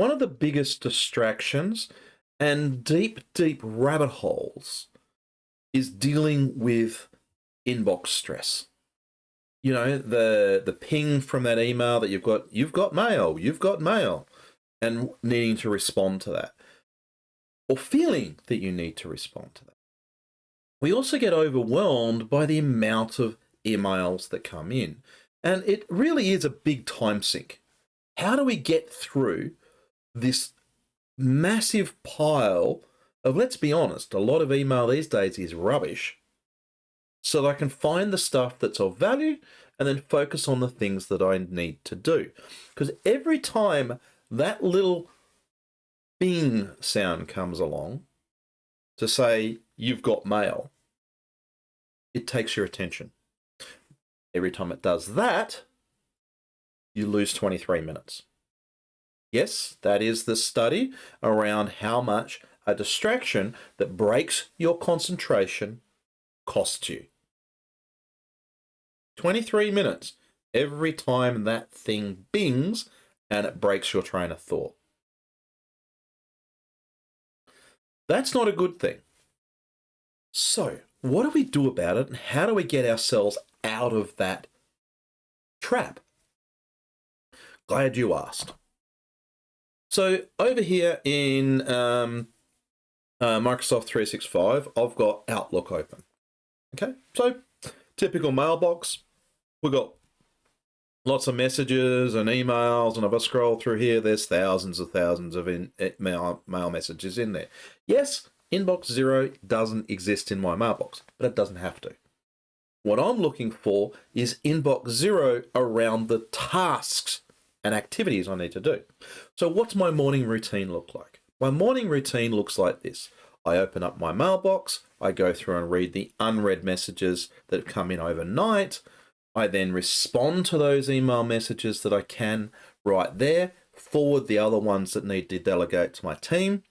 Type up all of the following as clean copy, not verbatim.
one of the biggest distractions and deep, deep rabbit holes is dealing with inbox stress. You know, the ping from that email that you've got mail, and needing to respond to that, or feeling that you need to respond to that. We also get overwhelmed by the amount of emails that come in, and it really is a big time sink. How do we get through this massive pile of, let's be honest, a lot of email these days is rubbish, so that I can find the stuff that's of value and then focus on the things that I need to do? Because every time that little bing sound comes along to say you've got mail, it takes your attention. Every time it does that, you lose 23 minutes. Yes, that is the study around how much a distraction that breaks your concentration costs you. 23 minutes every time that thing bings and it breaks your train of thought. That's not a good thing. So, what do we do about it, and how do we get ourselves out of that trap? Glad you asked. So, over here in Microsoft 365, I've got Outlook open. Okay, so typical mailbox. We've got lots of messages and emails, and if I scroll through here, there's thousands of mail messages in there. Yes, inbox 0 doesn't exist in my mailbox, but it doesn't have to. What I'm looking for is inbox 0 around the tasks and activities I need to do. So what's my morning routine look like? My morning routine looks like this. I open up my mailbox, I go through and read the unread messages that have come in overnight. I then respond to those email messages that I can right there, forward the other ones that need to delegate to my team.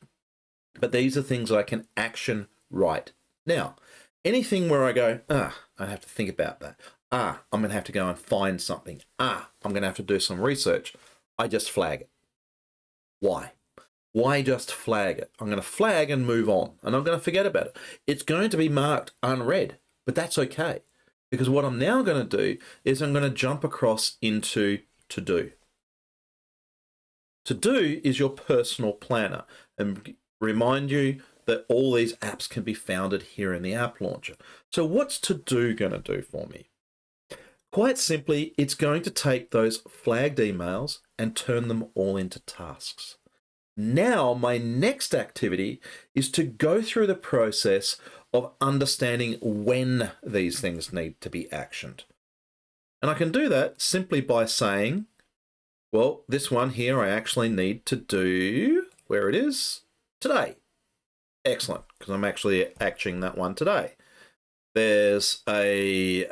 But these are things I can action right now. Anything where I go, I have to think about that. I'm going to have to go and find something. I'm going to have to do some research. I just flag it. Why? Why just flag it? I'm going to flag and move on, and I'm going to forget about it. It's going to be marked unread, but that's okay. Because what I'm now going to do is I'm going to jump across into To Do. To Do is your personal planner, and remind you that all these apps can be founded here in the app launcher. So what's To Do going to do for me? Quite simply, it's going to take those flagged emails and turn them all into tasks. Now, my next activity is to go through the process of understanding when these things need to be actioned. And I can do that simply by saying, well, this one here I actually need to do, where it is, today. Excellent, because I'm actually actioning that one today. There's a,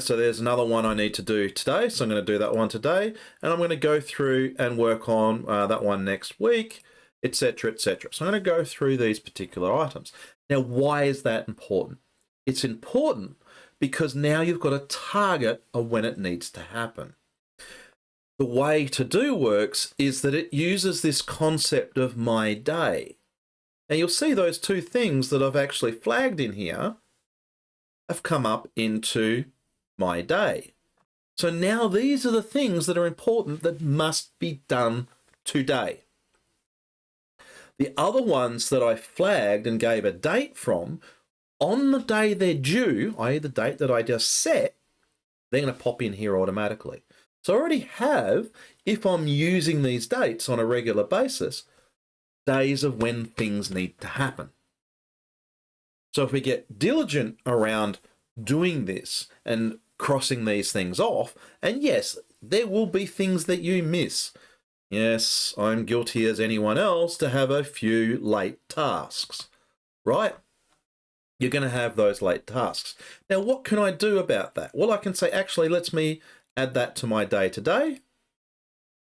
so there's another one I need to do today, so I'm going to do that one today, and I'm going to go through and work on that one next week, etc., etc. So I'm going to go through these particular items. Now, why is that important? It's important because now you've got a target of when it needs to happen. The way To Do works is that it uses this concept of my day. Now, you'll see those two things that I've actually flagged in here have come up into my day. So now these are the things that are important that must be done today. The other ones that I flagged and gave a date from, on the day they're due, i.e. the date that I just set, they're going to pop in here automatically. So I already have, if I'm using these dates on a regular basis, days of when things need to happen. So if we get diligent around doing this and crossing these things off, and yes, there will be things that you miss. Yes, I'm guilty as anyone else to have a few late tasks, right? You're going to have those late tasks. Now, what can I do about that? Well, I can say, actually, let me add that to my day-to-day.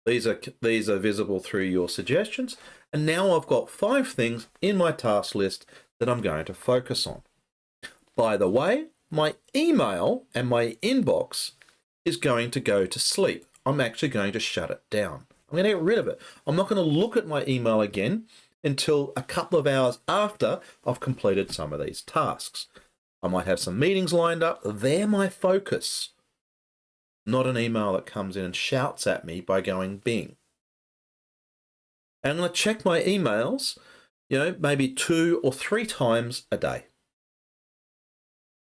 These are visible through your suggestions. And now I've got 5 things in my task list that I'm going to focus on. By the way, my email and my inbox is going to go to sleep. I'm actually going to shut it down. I'm going to get rid of it. I'm not going to look at my email again until a couple of hours after I've completed some of these tasks. I might have some meetings lined up. They're my focus, not an email that comes in and shouts at me by going bing. And I'm going to check my emails, maybe 2 or 3 times a day.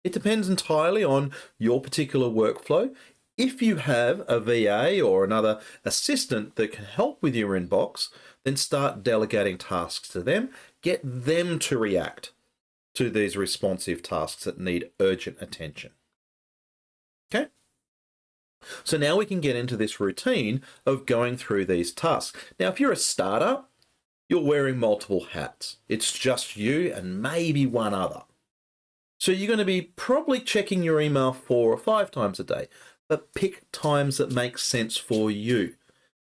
It depends entirely on your particular workflow. If you have a VA or another assistant that can help with your inbox, then start delegating tasks to them. Get them to react to these responsive tasks that need urgent attention. Okay? So now we can get into this routine of going through these tasks. Now, if you're a startup, you're wearing multiple hats. It's just you and maybe one other. So you're going to be probably checking your email 4 or 5 times a day, but pick times that make sense for you.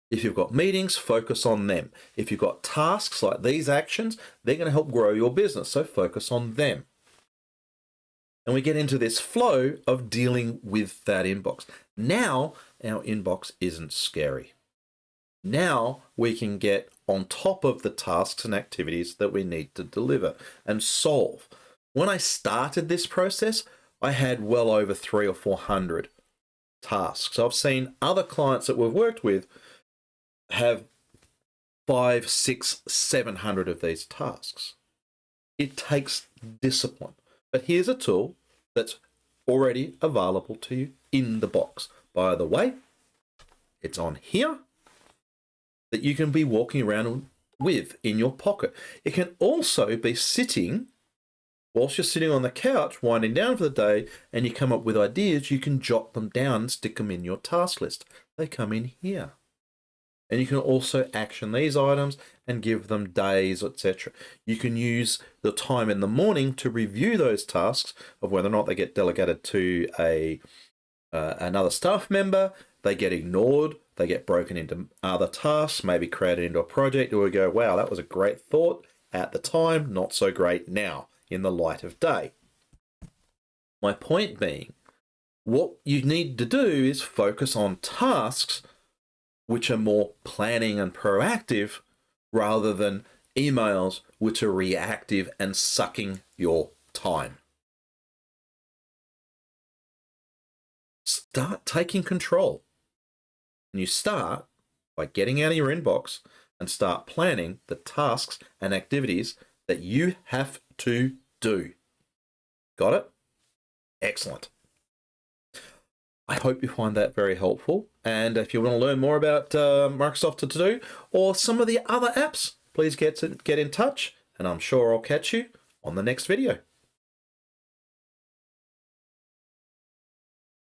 If you've got meetings, focus on them. If you've got tasks like these actions, they're going to help grow your business, so focus on them. And we get into this flow of dealing with that inbox. Now, our inbox isn't scary. Now we can get on top of the tasks and activities that we need to deliver and solve. When I started this process, I had well over 300 or 400 tasks. I've seen other clients that we've worked with have 500, 600, 700 of these tasks. It takes discipline. But here's a tool that's already available to you in the box. By the way, it's on here that you can be walking around with in your pocket. It can also be sitting whilst you're sitting on the couch, winding down for the day, and you come up with ideas, you can jot them down and stick them in your task list. They come in here. And you can also action these items and give them days, etc. You can use the time in the morning to review those tasks of whether or not they get delegated to another staff member, they get ignored, they get broken into other tasks, maybe created into a project, or we go, wow, that was a great thought at the time, not so great now in the light of day. My point being, what you need to do is focus on tasks which are more planning and proactive rather than emails which are reactive and sucking your time. Start taking control. And you start by getting out of your inbox and start planning the tasks and activities that you have to do. Got it? Excellent. I hope you find that very helpful. And if you want to learn more about Microsoft To Do or some of the other apps, please get in touch, and I'm sure I'll catch you on the next video.